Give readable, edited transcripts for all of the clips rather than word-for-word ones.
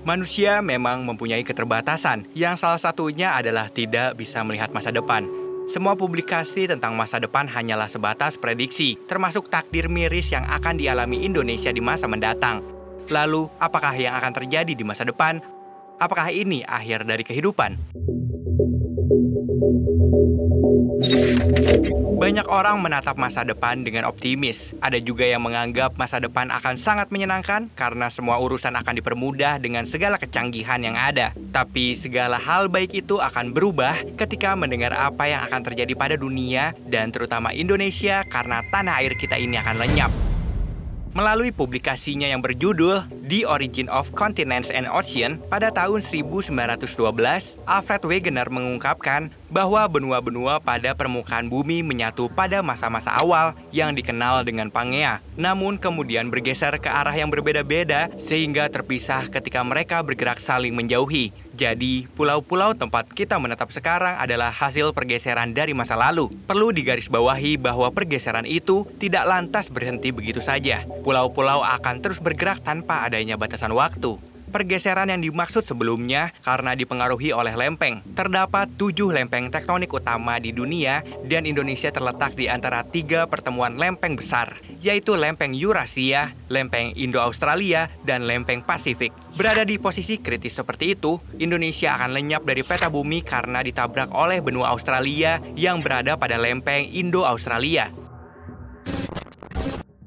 Manusia memang mempunyai keterbatasan, yang salah satunya adalah tidak bisa melihat masa depan. Semua publikasi tentang masa depan hanyalah sebatas prediksi, termasuk takdir miris yang akan dialami Indonesia di masa mendatang. Lalu, apakah yang akan terjadi di masa depan? Apakah ini akhir dari kehidupan? Banyak orang menatap masa depan dengan optimis. Ada juga yang menganggap masa depan akan sangat menyenangkan karena semua urusan akan dipermudah dengan segala kecanggihan yang ada. Tapi segala hal baik itu akan berubah ketika mendengar apa yang akan terjadi pada dunia dan terutama Indonesia karena tanah air kita ini akan lenyap. Melalui publikasinya yang berjudul The Origin of Continents and Ocean pada tahun 1912, Alfred Wegener mengungkapkan bahwa benua-benua pada permukaan bumi menyatu pada masa-masa awal yang dikenal dengan Pangea, namun kemudian bergeser ke arah yang berbeda-beda sehingga terpisah ketika mereka bergerak saling menjauhi. Jadi, pulau-pulau tempat kita menetap sekarang adalah hasil pergeseran dari masa lalu. Perlu digarisbawahi bahwa pergeseran itu tidak lantas berhenti begitu saja. Pulau-pulau akan terus bergerak tanpa adanya batasan waktu. Pergeseran yang dimaksud sebelumnya karena dipengaruhi oleh lempeng. Terdapat 7 lempeng tektonik utama di dunia dan Indonesia terletak di antara 3 pertemuan lempeng besar, yaitu lempeng Eurasia, lempeng Indo-Australia, dan lempeng Pasifik. Berada di posisi kritis seperti itu, Indonesia akan lenyap dari peta bumi karena ditabrak oleh benua Australia yang berada pada lempeng Indo-Australia.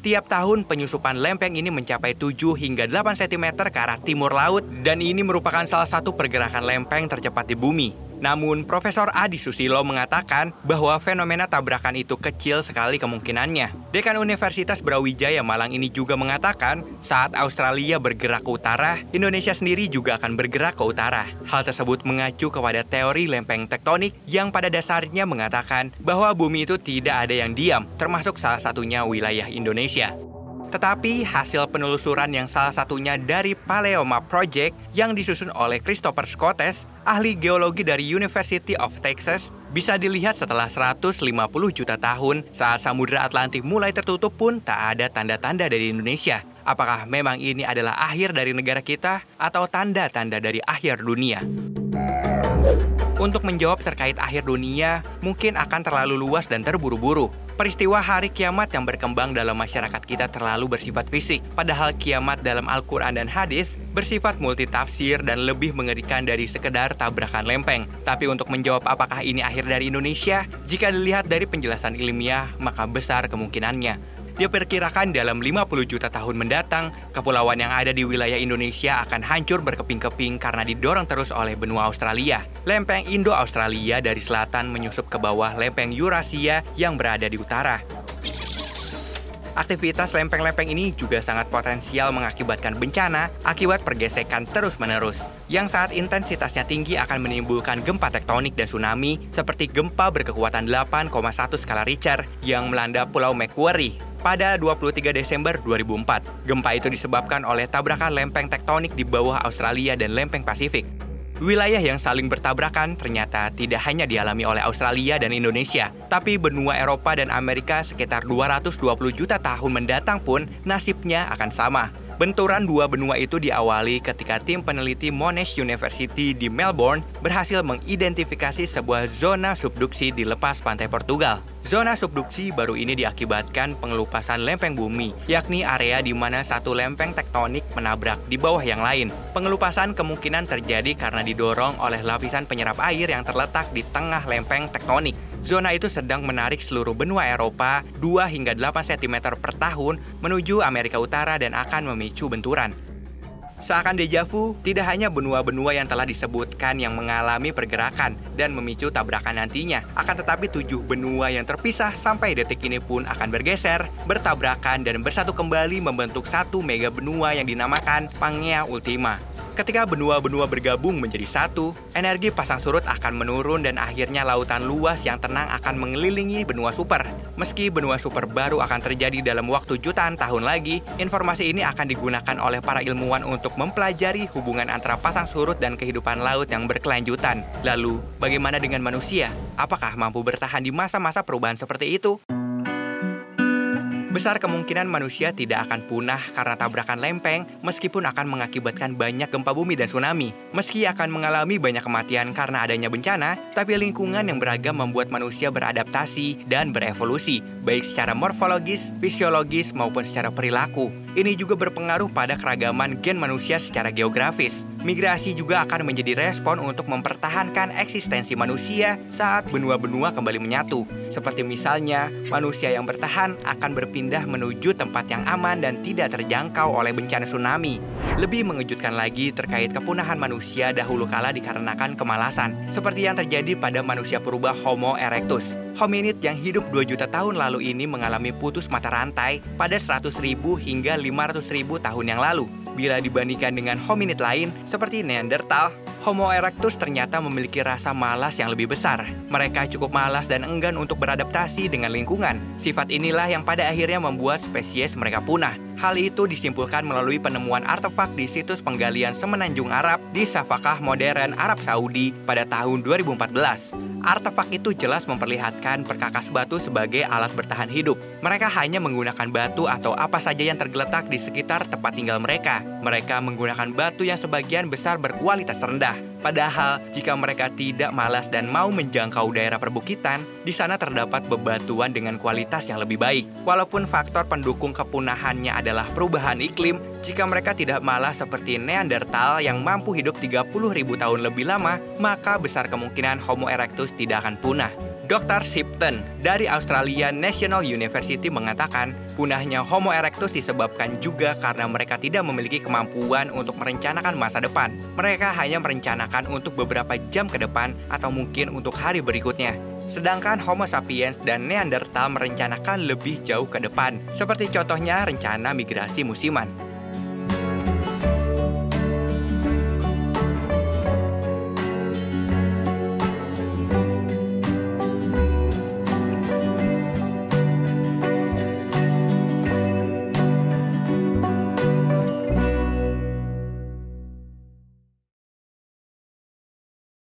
Tiap tahun penyusupan lempeng ini mencapai 7 hingga 8 cm ke arah timur laut dan ini merupakan salah satu pergerakan lempeng tercepat di bumi. Namun, Profesor Adi Susilo mengatakan bahwa fenomena tabrakan itu kecil sekali kemungkinannya. Dekan Universitas Brawijaya Malang ini juga mengatakan saat Australia bergerak ke utara, Indonesia sendiri juga akan bergerak ke utara. Hal tersebut mengacu kepada teori lempeng tektonik yang pada dasarnya mengatakan bahwa bumi itu tidak ada yang diam, termasuk salah satunya wilayah Indonesia. Tetapi hasil penelusuran yang salah satunya dari Paleomap Project yang disusun oleh Christopher Scottes, ahli geologi dari University of Texas, bisa dilihat setelah 150 juta tahun saat Samudra Atlantik mulai tertutup pun tak ada tanda-tanda dari Indonesia. Apakah memang ini adalah akhir dari negara kita atau tanda-tanda dari akhir dunia? Untuk menjawab terkait akhir dunia, mungkin akan terlalu luas dan terburu-buru. Peristiwa hari kiamat yang berkembang dalam masyarakat kita terlalu bersifat fisik, padahal kiamat dalam Al-Quran dan hadis bersifat multitafsir dan lebih mengerikan dari sekedar tabrakan lempeng. Tapi untuk menjawab apakah ini akhir dari Indonesia, jika dilihat dari penjelasan ilmiah, maka besar kemungkinannya. Diperkirakan dalam 50 juta tahun mendatang, kepulauan yang ada di wilayah Indonesia akan hancur berkeping-keping karena didorong terus oleh benua Australia. Lempeng Indo-Australia dari selatan menyusup ke bawah lempeng Eurasia yang berada di utara. Aktivitas lempeng-lempeng ini juga sangat potensial mengakibatkan bencana akibat pergesekan terus-menerus, yang saat intensitasnya tinggi akan menimbulkan gempa tektonik dan tsunami seperti gempa berkekuatan 8,1 skala Richter yang melanda Pulau Macquarie pada 23 Desember 2004. Gempa itu disebabkan oleh tabrakan lempeng tektonik di bawah Australia dan lempeng Pasifik. Wilayah yang saling bertabrakan ternyata tidak hanya dialami oleh Australia dan Indonesia, tapi benua Eropa dan Amerika sekitar 220 juta tahun mendatang pun nasibnya akan sama. Benturan dua benua itu diawali ketika tim peneliti Monash University di Melbourne berhasil mengidentifikasi sebuah zona subduksi di lepas pantai Portugal. Zona subduksi baru ini diakibatkan pengelupasan lempeng bumi, yakni area di mana satu lempeng tektonik menabrak di bawah yang lain. Pengelupasan kemungkinan terjadi karena didorong oleh lapisan penyerap air yang terletak di tengah lempeng tektonik. Zona itu sedang menarik seluruh benua Eropa 2 hingga 8 cm per tahun menuju Amerika Utara dan akan memicu benturan. Seakan dejavu, tidak hanya benua-benua yang telah disebutkan yang mengalami pergerakan dan memicu tabrakan nantinya, akan tetapi 7 benua yang terpisah sampai detik ini pun akan bergeser, bertabrakan, dan bersatu kembali membentuk satu mega benua yang dinamakan Pangea Ultima. Ketika benua-benua bergabung menjadi satu, energi pasang surut akan menurun dan akhirnya lautan luas yang tenang akan mengelilingi benua super. Meski benua super baru akan terjadi dalam waktu jutaan tahun lagi, informasi ini akan digunakan oleh para ilmuwan untuk mempelajari hubungan antara pasang surut dan kehidupan laut yang berkelanjutan. Lalu, bagaimana dengan manusia? Apakah mampu bertahan di masa-masa perubahan seperti itu? Besar kemungkinan manusia tidak akan punah karena tabrakan lempeng, meskipun akan mengakibatkan banyak gempa bumi dan tsunami. Meski akan mengalami banyak kematian karena adanya bencana, tapi lingkungan yang beragam membuat manusia beradaptasi dan berevolusi, baik secara morfologis, fisiologis, maupun secara perilaku. Ini juga berpengaruh pada keragaman gen manusia secara geografis. Migrasi juga akan menjadi respon untuk mempertahankan eksistensi manusia saat benua-benua kembali menyatu. Seperti misalnya, manusia yang bertahan akan berpindah menuju tempat yang aman dan tidak terjangkau oleh bencana tsunami. Lebih mengejutkan lagi terkait kepunahan manusia dahulu kala dikarenakan kemalasan, seperti yang terjadi pada manusia purba Homo erectus. Hominid yang hidup 2 juta tahun lalu ini mengalami putus mata rantai pada 100.000 hingga 500.000 tahun yang lalu. Bila dibandingkan dengan hominid lain seperti Neanderthal, Homo erectus ternyata memiliki rasa malas yang lebih besar. Mereka cukup malas dan enggan untuk beradaptasi dengan lingkungan. Sifat inilah yang pada akhirnya membuat spesies mereka punah. Hal itu disimpulkan melalui penemuan artefak di situs penggalian semenanjung Arab di Safakah modern Arab Saudi pada tahun 2014. Artefak itu jelas memperlihatkan perkakas batu sebagai alat bertahan hidup. Mereka hanya menggunakan batu atau apa saja yang tergeletak di sekitar tempat tinggal mereka. Mereka menggunakan batu yang sebagian besar berkualitas rendah. Padahal, jika mereka tidak malas dan mau menjangkau daerah perbukitan, di sana terdapat bebatuan dengan kualitas yang lebih baik. Walaupun faktor pendukung kepunahannya adalah perubahan iklim, jika mereka tidak malas seperti Neanderthal yang mampu hidup 30.000 tahun lebih lama, maka besar kemungkinan Homo erectus tidak akan punah. Dr. Shipton dari Australian National University mengatakan, punahnya Homo erectus disebabkan juga karena mereka tidak memiliki kemampuan untuk merencanakan masa depan. Mereka hanya merencanakan untuk beberapa jam ke depan atau mungkin untuk hari berikutnya. Sedangkan Homo sapiens dan Neanderthal merencanakan lebih jauh ke depan, seperti contohnya rencana migrasi musiman.